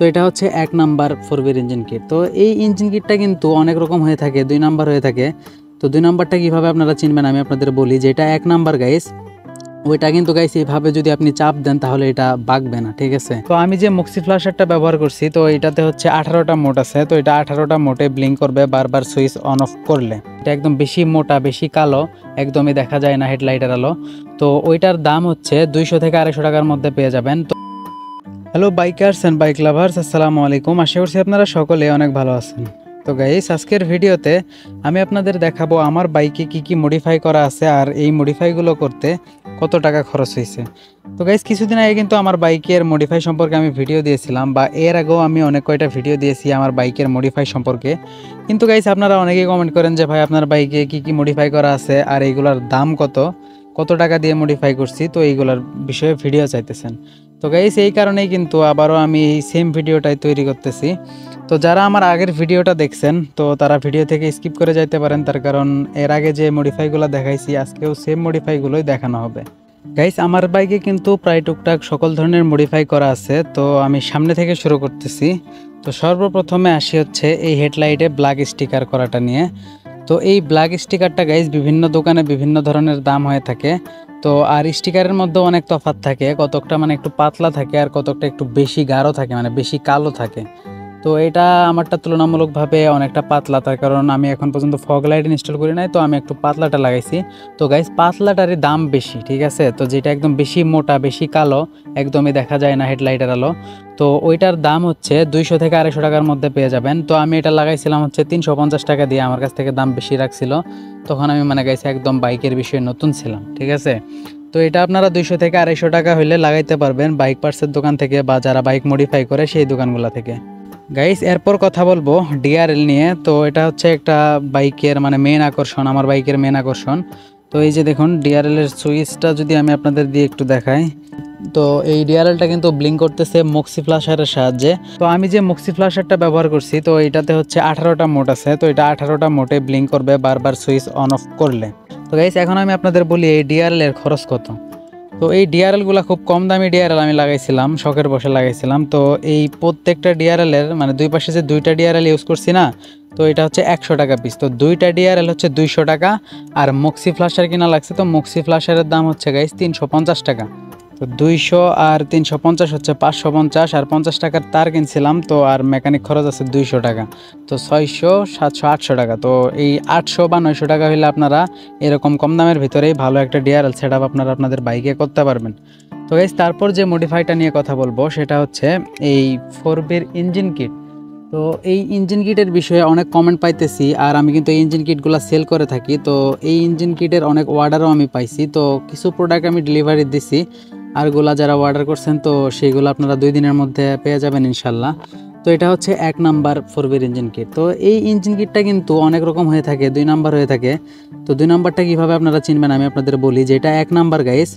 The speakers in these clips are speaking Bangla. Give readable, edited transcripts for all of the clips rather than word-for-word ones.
তো এটা হচ্ছে 1 নাম্বার 4 ইঞ্জিন কিট। তো এই ইঞ্জিন কিটটা কিন্তু অনেক রকম হয়ে থাকে, 2 নাম্বার হয়ে থাকে। তো 2 নাম্বারটা কীভাবে আপনারা চিনবেন আমি আপনাদের বলি। যেটা 1 নাম্বার গাইস, ওইটা কিন্তু গাইস এইভাবে যদি আপনি চাপ দেন তাহলে এটা বাঁকবে না, ঠিক আছে। তো আমি যে মক্সি ফ্ল্যাশারটা ব্যবহার করছি, তো এটাতে হচ্ছে 18টা মোড আছে। তো এটা 18টা মোডে ব্লিঙ্ক করবে বারবার সুইচ অন অফ করলে। এটা একদম বেশি মোটা, বেশি কালো, একদমই দেখা যায় না হেডলাইটের আলো। তো ওইটার দাম হচ্ছে 200 থেকে 250 টাকার মধ্যে পেয়ে যাবেন। তো hello bikers and bike lovers, আসসালামু আলাইকুম। আশা করছি আপনারা সকলে অনেক ভালো আছেন। তো গাইস, আজকের ভিডিওতে আমি আপনাদের দেখাবো আমার বাইকে কি কি মডিফাই করা আছে আর এই মডিফাইগুলো করতে কত টাকা খরচ হয়েছে। তো গাইস, কিছুদিন আগে কিন্তু আমার বাইকের মডিফাই সম্পর্কে আমি ভিডিও দিয়েছিলাম, বা এর আগেও আমি অনেক কয়টা ভিডিও দিয়েছি আমার বাইকের মডিফাই সম্পর্কে। কিন্তু গাইস, আপনারা অনেকেই কমেন্ট করেন যে ভাই আপনার বাইকে কি কি মডিফাই করা আছে আর এইগুলোর দাম কত টাকা দিয়ে মডিফাই করছি, তো এইগুলোর বিষয়ে ভিডিও চাইতেছেন। তো গাইস, এই কারণেই কিন্তু আবারও আমি এই সেম ভিডিওটাই তৈরি করতেছি। তো যারা আমার আগের ভিডিওটা দেখছেন, তো তারা ভিডিও থেকে স্কিপ করে যাইতে পারেন, তার কারণ এর আগে যে মডিফাইগুলো দেখাইছি আজকেও সেম মডিফাইগুলোই দেখানো হবে। গাইস, আমার বাইকে কিন্তু প্রায় টুকটাক সকল ধরনের মডিফাই করা আছে। তো আমি সামনে থেকে শুরু করতেছি। তো সর্বপ্রথমে আসি হচ্ছে এই হেডলাইটে ব্ল্যাক স্টিকার করাটা নিয়ে। তো এই ব্ল্যাক স্টিকারটা গাইস বিভিন্ন দোকানে বিভিন্ন ধরনের দাম হয়ে থাকে। তো আর স্টিকারের মধ্যে অনেক তফাৎ থাকে, কতকটা মানে একটু পাতলা থাকে আর কতকটা একটু বেশি গাঢ় থাকে, মানে বেশি কালো থাকে। তো এটা আমারটা তুলনামূলকভাবে অনেকটা পাতলা, তার কারণ আমি এখন পর্যন্ত ফগ লাইট ইনস্টল করি নাই, তো আমি একটু পাতলাটা লাগাইছি। তো গাইস, পাতলাটারই দাম বেশি, ঠিক আছে। তো যেটা একদম বেশি মোটা, বেশি কালো, একদমই দেখা যায় না হেডলাইটের আলো, তো ওইটার দাম হচ্ছে 200 থেকে 250 টাকার মধ্যে পেয়ে যাবেন। তো আমি এটা লাগাইছিলাম হচ্ছে 350 টাকা দিয়ে, আমার কাছ থেকে দাম বেশি রাখছিল তখন। আমি মানে গাইস একদম বাইকের বিষয়ে নতুন ছিলাম, ঠিক আছে। তো এটা আপনারা 200 থেকে 250 টাকা হইলে লাগাইতে পারবেন বাইক পার্টসের দোকান থেকে, বা যারা বাইক মডিফাই করে সেই দোকানগুলো থেকে। গাইস, এরপর কথা বলবো ডিআরএল নিয়ে। তো এটা হচ্ছে একটা বাইকের মানে মেন আকর্ষণ, আমার বাইকের মেন আকর্ষণ। তো এই যে দেখুন ডিআরএল এর সুইচটা যদি আমি আপনাদের দিয়ে একটু দেখাই, তো এই ডিআরএলটা কিন্তু ব্লিঙ্ক করতেছে মক্সি ফ্ল্যাশারের সাহায্যে। তো আমি যে মক্সি ফ্ল্যাশারটা ব্যবহার করছি, তো এটাতে হচ্ছে 18টা মোড আছে। তো এটা 18টা মোডে ব্লিঙ্ক করবে বারবার সুইচ অন অফ করলে। তো গাইস, এখন আমি আপনাদের বলি এই ডিআরএল এর খরচ কত। তো এই ডিআরএলগুলো খুব কম দামি ডিআরএল আমি লাগাইছিলাম, শখের বসে লাগাইছিলাম। তো এই প্রত্যেকটা ডিআরএলের মানে দুই পাশে যে 2টা ডিআরএল ইউজ করছি না, তো এটা হচ্ছে 100 টাকা পিস। তো 2টা ডিআরএল হচ্ছে 200 টাকা। আর মক্সি ফ্ল্যাশার কিনা লাগছে, তো মক্সি ফ্ল্যাশারের দাম হচ্ছে গাইস 350 টাকা। তো 200 আর 350 হচ্ছে 550, আর 50 টাকার তার কিনছিলাম। তো আর মেকানিক খরচ আছে 200 টাকা, তো 600, 700, 800 টাকা। তো এই 800 বা 900 টাকা হলে আপনারা এরকম কম দামের ভিতরেই ভালো একটা ডিআরএল সেট আপ আপনারা আপনাদের বাইকে করতে পারবেন। তো গাইস, তারপর যে মডিফাইটা নিয়ে কথা বলবো সেটা হচ্ছে এই 4B ইঞ্জিন কিট। তো এই ইঞ্জিন কিটের বিষয়ে অনেক কমেন্ট পাইতেছি, আর আমি কিন্তু এই ইঞ্জিন কিটগুলো সেল করে থাকি। তো এই ইঞ্জিন কিটের অনেক অর্ডারও আমি পাইছি। তো কিছু প্রোডাক্ট আমি ডেলিভারি দিছি, আরগুলা যারা অর্ডার করছেন তো সেইগুলো আপনারা 2 দিনের মধ্যে পেয়ে যাবেন ইনশাল্লাহ। তো এটা হচ্ছে 1 নাম্বার 4B ইঞ্জিন কিট। তো এই ইঞ্জিন কিটটা কিন্তু অনেক রকম হয়ে থাকে, 2 নাম্বার হয়ে থাকে। তো 2 নাম্বারটা কীভাবে আপনারা চিনবেন আমি আপনাদের বলি। যেটা 1 নাম্বার গাইস,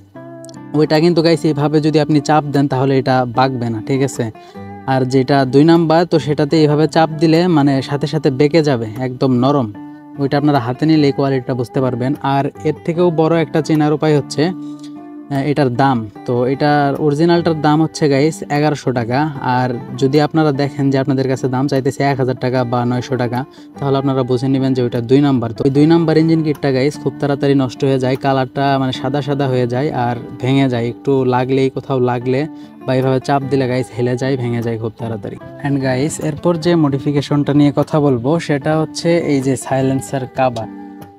ওইটা কিন্তু গাইস এইভাবে যদি আপনি চাপ দেন তাহলে এটা বাঁকবে না, ঠিক আছে। আর যেটা 2 নাম্বার, তো সেটাতে এইভাবে চাপ দিলে মানে সাথে সাথে বেঁকে যাবে, একদম নরম। ওইটা আপনারা হাতে নিলে এই কোয়ালিটিটা বুঝতে পারবেন। আর এর থেকেও বড় একটা চেনার উপায় হচ্ছে এটার দাম। তো এটার অরিজিনালটার দাম হচ্ছে গাইস 1100 টাকা। আর যদি আপনারা দেখেন যে আপনাদের কাছে দাম চাইতেছে 1000 টাকা বা 900 টাকা, তাহলে আপনারা বুঝে নেবেন যে ওইটা 2 নাম্বার। তো ওই 2 নাম্বার ইঞ্জিন কিটটা গাইস খুব তাড়াতাড়ি নষ্ট হয়ে যায়, কালারটা মানে সাদা সাদা হয়ে যায় আর ভেঙে যায়, একটু লাগলেই, কোথাও লাগলে বা এইভাবে চাপ দিলে গাইস হেলে যায়, ভেঙে যায় খুব তাড়াতাড়ি। অ্যান্ড গাইস, এরপর যে মডিফিকেশনটা নিয়ে কথা বলবো সেটা হচ্ছে এই যে সাইলেন্সার কাভার।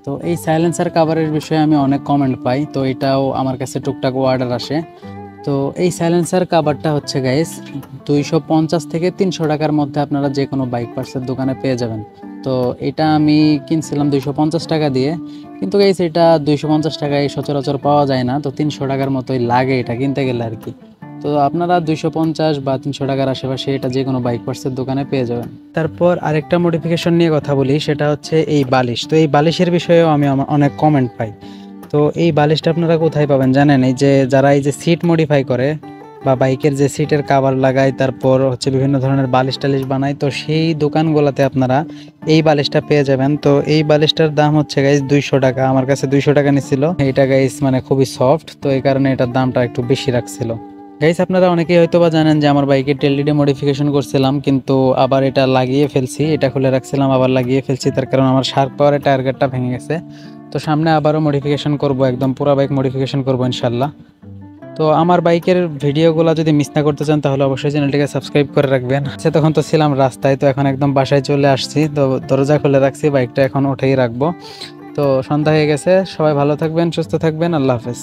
তো এই সাইলেন্সার কাভারের বিষয়ে আমি অনেক কমেন্ট পাই, তো এটাও আমার কাছে টুকটাক অর্ডার আসে। তো এই সাইলেন্সার কাভারটা হচ্ছে গাইস 250 থেকে 300 টাকার মধ্যে আপনারা যে কোনো বাইক পার্টসের দোকানে পেয়ে যাবেন। তো এটা আমি কিনছিলাম 250 টাকা দিয়ে, কিন্তু গাইস এটা 250 টাকায় সচরাচর পাওয়া যায় না। তো 300 টাকার মতোই লাগে এটা কিনতে গেলে আর কি। তো আপনারা 250 বা 300 টাকার আশেপাশে এটা যে কোনো বাইক পার্টসের দোকানে পেয়ে যাবেন। তারপর আরেকটা মডিফিকেশন নিয়ে কথা বলি, সেটা হচ্ছে এই বালিশ। তো এই বালিশের বিষয়েও আমি অনেক কমেন্ট পাই। তো এই বালিশটা আপনারা কোথায় পাবেন জানেন? এই যে যারা এই যে সিট মডিফাই করে বা বাইকের যে সিটের কাভার লাগায়, তারপর হচ্ছে বিভিন্ন ধরনের বালিশ টালিশ বানায়, তো সেই দোকানগুলোতে আপনারা এই বালিশটা পেয়ে যাবেন। তো এই বালিশটার দাম হচ্ছে গাইস 200 টাকা। আমার কাছে 200 টাকা নিছিল। এইটা গাইস মানে খুবই সফট, তো এই কারণে এটার দামটা একটু বেশি রাখছিল। গাইস আপনারা অনেকেই হয়তো বা জানেন যে আমার বাইকে টেললিডে মডিফিকেশন করছিলাম, কিন্তু আবার এটা লাগিয়ে ফেলছি, এটা খুলে রাখছিলাম আবার লাগিয়ে ফেলছি, তার কারণ আমার শার্ক পাওয়ারের টায়ার গার্ডটা ভেঙে গেছে। তো সামনে আবারও মডিফিকেশন করব, একদম পুরো বাইক মডিফিকেশন করব ইনশাল্লাহ। তো আমার বাইকের ভিডিওগুলো যদি মিস না করতে চান তাহলে অবশ্যই চ্যানেলটিকে সাবস্ক্রাইব করে রাখবেন। আচ্ছা, তখন তো ছিলাম রাস্তায়, তো এখন একদম বাসায় চলে আসছি, তো দরজা খুলে রাখছি, বাইকটা এখন উঠেই রাখবো। তো সন্ধ্যা হয়ে গেছে, সবাই ভালো থাকবেন, সুস্থ থাকবেন, আল্লাহ হাফেজ।